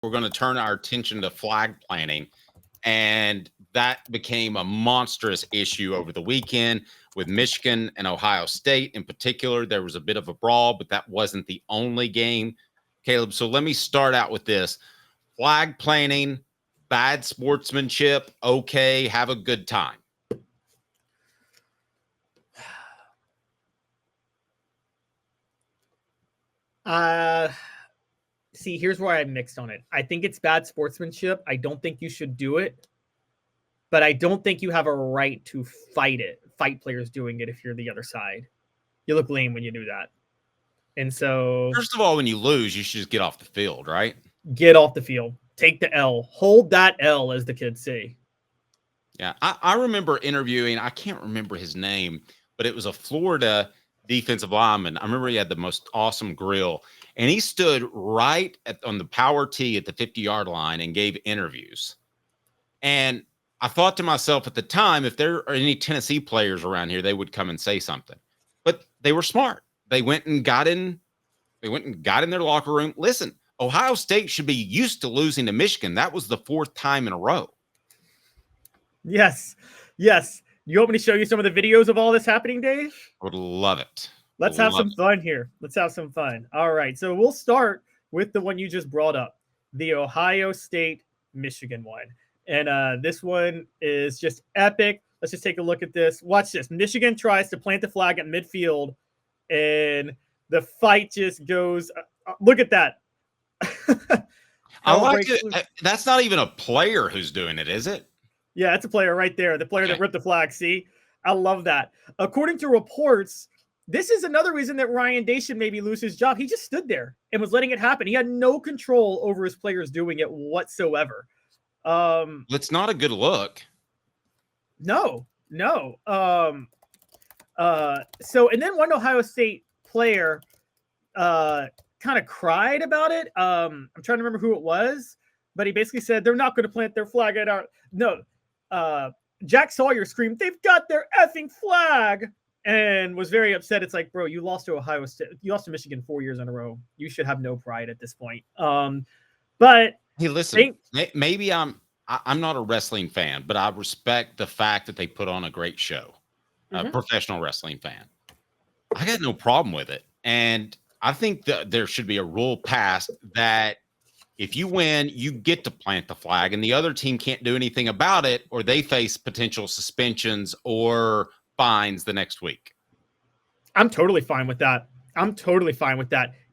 we're going to turn our attention to flag planting. And that became a monstrous issue over the weekend with Michigan and Ohio State in particular. There was a bit of a brawl, but that wasn't the only game, Caleb. So let me start out with this. Flag planting, bad sportsmanship, okay, have a good time. See, here's where I'm mixed on it. I think it's bad sportsmanship. I don't think you should do it. But I don't think you have a right to fight players doing it if you're the other side. You look lame when you do that. And so... First of all, when you lose, you should just get off the field, right? Get off the field. Take the L. Hold that L, as the kids say. Yeah, I remember interviewing, I can't remember his name, but it was a Florida defensive lineman. I remember he had the most awesome grill. And he stood right on the power tee at the 50-yard line and gave interviews. And I thought to myself at the time, if there are any Tennessee players around here, they would come and say something. But they were smart. They went and got in their locker room. Listen, Ohio State should be used to losing to Michigan. That was the 4th time in a row. Yes. You want me to show you some of the videos of all this happening, Dave? I would love it. Let's have some fun here. Let's have some fun. All right. So we'll start with the one you just brought up, the Ohio State Michigan one. And this one is just epic. Let's just take a look at this. Watch this. Michigan tries to plant the flag at midfield, and the fight just goes. Look at that. I like it. That's not even a player who's doing it, is it? Yeah, it's a player right there. The player that ripped the flag. See? I love that. According to reports, this is another reason that Ryan Day should maybe lose his job. He just stood there and was letting it happen. He had no control over his players doing it whatsoever. It's not a good look. No. So, and then one Ohio State player kind of cried about it. I'm trying to remember who it was, but he basically said they're not going to plant their flag at our Jack Sawyer screamed, "They've got their effing flag," and was very upset. It's like, bro, you lost to Ohio State. You lost to Michigan 4 years in a row. You should have no pride at this point. But hey, listen, maybe I'm not a wrestling fan, but I respect the fact that they put on a great show. A professional wrestling fan. I got no problem with it. And I think that there should be a rule passed that if you win, you get to plant the flag and the other team can't do anything about it, or they face potential suspensions or fines the next week. I'm totally fine with that.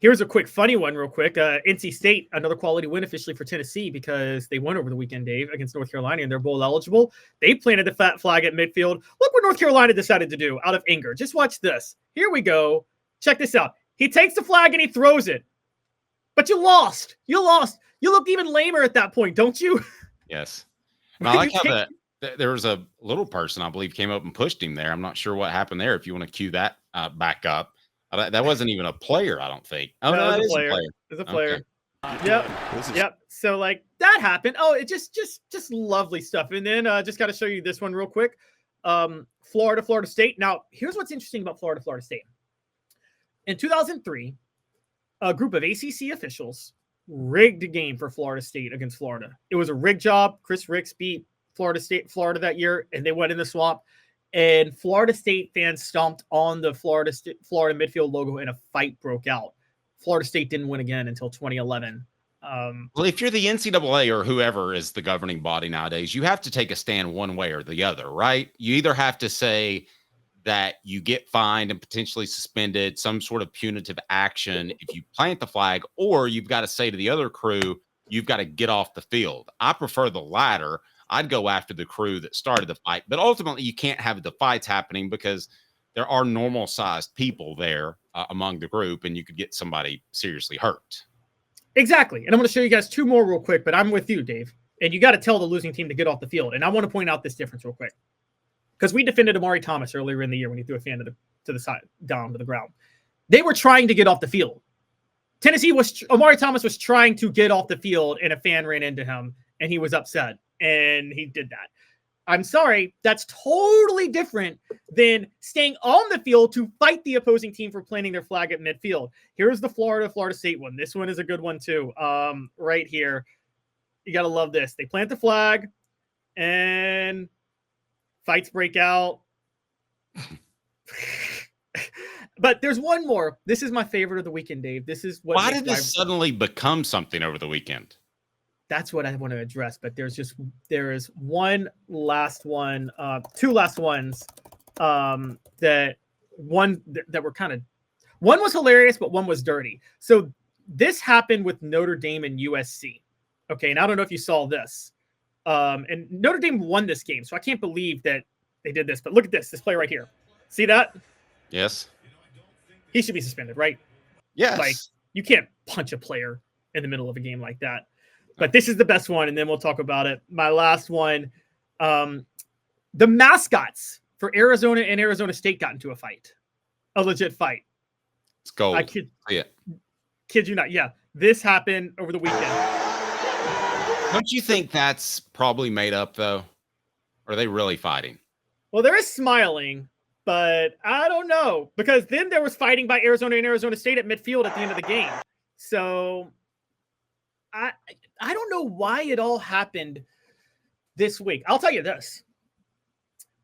Here's a quick funny one real quick. NC State, another quality win officially for Tennessee because they won over the weekend, Dave, against North Carolina, and they're bowl eligible. They planted the fat flag at midfield. Look what North Carolina decided to do out of anger. Just watch this. Here we go. Check this out. He takes the flag and he throws it. But you lost. You look even lamer at that point, don't you? Yes. And I like how there was a little person, I believe, came up and pushed him there. I'm not sure what happened there. If you want to cue that back up. That wasn't even a player, I don't think. Oh, no, that is a player. It's a player. Okay. Yep. So, like, that happened. Oh, it just lovely stuff. And then just got to show you this one real quick. Florida State. Now, here's what's interesting about Florida State. In 2003, a group of ACC officials rigged a game for Florida State against Florida. It was a rigged job. Chris Ricks beat Florida that year, and they went in the swamp. And Florida State fans stomped on the Florida midfield logo, and a fight broke out. Florida State didn't win again until 2011. Well, if you're the NCAA or whoever is the governing body nowadays, you have to take a stand one way or the other, right? You either have to say that you get fined and potentially suspended, some sort of punitive action if you plant the flag, or you've got to say to the other crew, you've got to get off the field. I prefer the latter. I'd go after the crew that started the fight, but ultimately you can't have the fights happening because there are normal sized people there among the group, and you could get somebody seriously hurt. Exactly. And I'm going to show you guys two more real quick, but I'm with you, Dave. And you got to tell the losing team to get off the field. And I want to point out this difference real quick, because we defended Amari Thomas earlier in the year when he threw a fan to the side, down to the ground. They were trying to get off the field. Amari Thomas was trying to get off the field, and a fan ran into him, and he was upset, and he did that. I'm sorry, that's totally different than staying on the field to fight the opposing team for planting their flag at midfield. Here's the Florida State one. This one is a good one too. Right here. You got to love this. They plant the flag and fights break out. But there's one more. This is my favorite of the weekend, Dave. This is what. Why did this suddenly become something over the weekend? That's what I want to address. But there is one last one, two last ones that were kind of, one was hilarious, but one was dirty. So this happened with Notre Dame and USC. Okay, and I don't know if you saw this. And Notre Dame won this game, so I can't believe that they did this. But look at this play right here. See that? Yes. He should be suspended, right? Yes. Like, you can't punch a player in the middle of a game like that. But this is the best one, and then we'll talk about it. My last one, the mascots for Arizona and Arizona State got into a fight, a legit fight. Let's go. I kid you not. Yeah, this happened over the weekend. Don't you think that's probably made up, though? Or are they really fighting? Well, there is smiling, but I don't know. Because then there was fighting by Arizona and Arizona State at midfield at the end of the game. So I don't know why it all happened this week. I'll tell you this.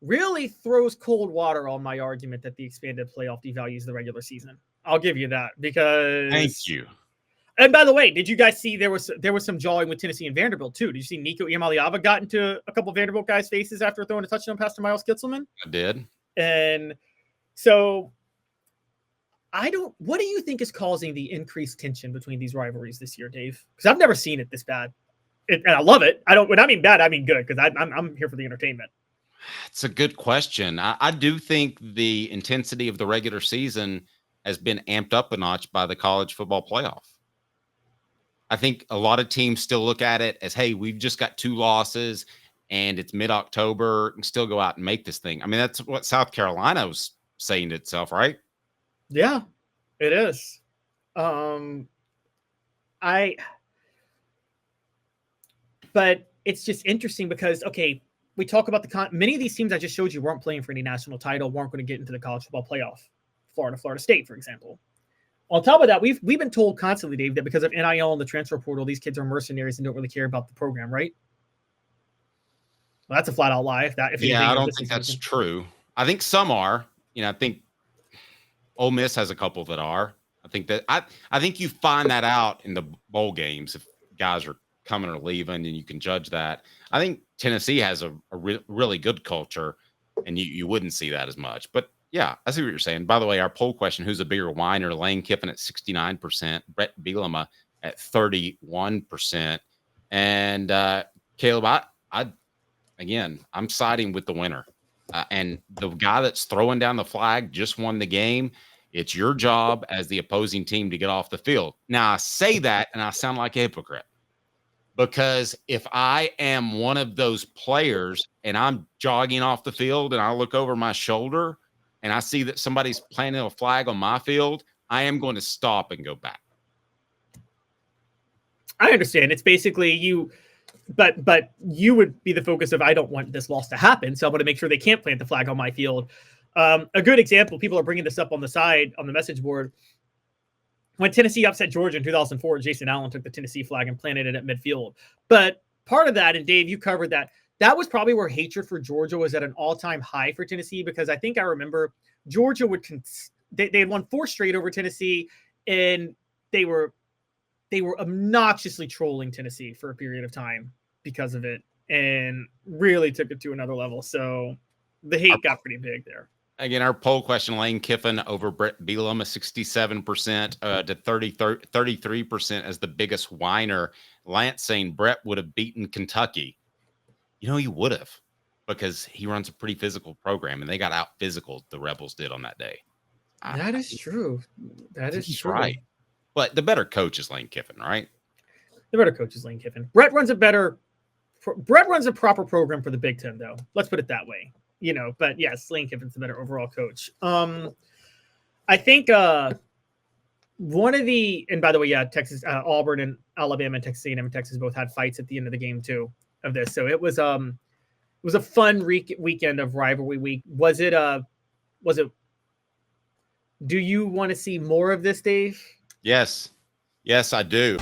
Really throws cold water on my argument that the expanded playoff devalues the regular season. I'll give you that because... Thank you. And by the way, did you guys see there was some jawing with Tennessee and Vanderbilt too? Did you see Nico Iamaleava got into a couple of Vanderbilt guys' faces after throwing a touchdown pass to Miles Kitselman? I did. And so what do you think is causing the increased tension between these rivalries this year, Dave? Because I've never seen it this bad. And I love it. When I mean bad, I mean good, because I'm here for the entertainment. It's a good question. I do think the intensity of the regular season has been amped up a notch by the college football playoff. I think a lot of teams still look at it as, hey, we've just got 2 losses and it's mid-October and still go out and make this thing. I mean, that's what South Carolina was saying to itself, right? Yeah, it is. But it's just interesting because, okay, we talk about many of these teams I just showed you weren't playing for any national title, weren't going to get into the college football playoff. Florida State, for example. On top of that, we've been told constantly, Dave, that because of NIL and the transfer portal, these kids are mercenaries and don't really care about the program, right? Well, that's a flat out lie. I don't think that's true. I think some are. I think Ole Miss has a couple that are. I think that I think you find that out in the bowl games if guys are coming or leaving, and you can judge that. I think Tennessee has a really good culture, and you wouldn't see that as much. But yeah, I see what you're saying. By the way, our poll question: who's a bigger whiner? Lane Kiffin at 69%, Brett Bielema at 31%, and Caleb, I'm siding with the winner. And the guy that's throwing down the flag just won the game. It's your job as the opposing team to get off the field. Now, I say that, and I sound like a hypocrite. Because if I am one of those players and I'm jogging off the field and I look over my shoulder and I see that somebody's planting a flag on my field, I am going to stop and go back. I understand. It's basically you, but you would be the focus of, I don't want this loss to happen, so I'm going to make sure they can't plant the flag on my field. A good example, people are bringing this up on the side, on the message board. When Tennessee upset Georgia in 2004, Jason Allen took the Tennessee flag and planted it at midfield. But part of that, and Dave, you covered that was probably where hatred for Georgia was at an all-time high for Tennessee, because I think I remember Georgia they had won 4 straight over Tennessee, and they were obnoxiously trolling Tennessee for a period of time because of it, and really took it to another level. So the hate got pretty big there. Again, our poll question: Lane Kiffin over Brett Bielema, 67% to 33% as the biggest whiner. Lance saying Brett would have beaten Kentucky. He would have, because he runs a pretty physical program, and they got out physical. The Rebels did on that day. That is true. That is true. Right. But the better coach is Lane Kiffin, right? The better coach is Lane Kiffin. Brett runs a proper program for the Big Ten, though. Let's put it that way. But yes, Lane Kiffin's the better overall coach. I think one of the, and by the way, yeah, Texas, Auburn and Alabama and Texas A&M and Texas both had fights at the end of the game too of this. So it was was a fun weekend of rivalry week. Was it? Do you want to see more of this, Dave? Yes, I do.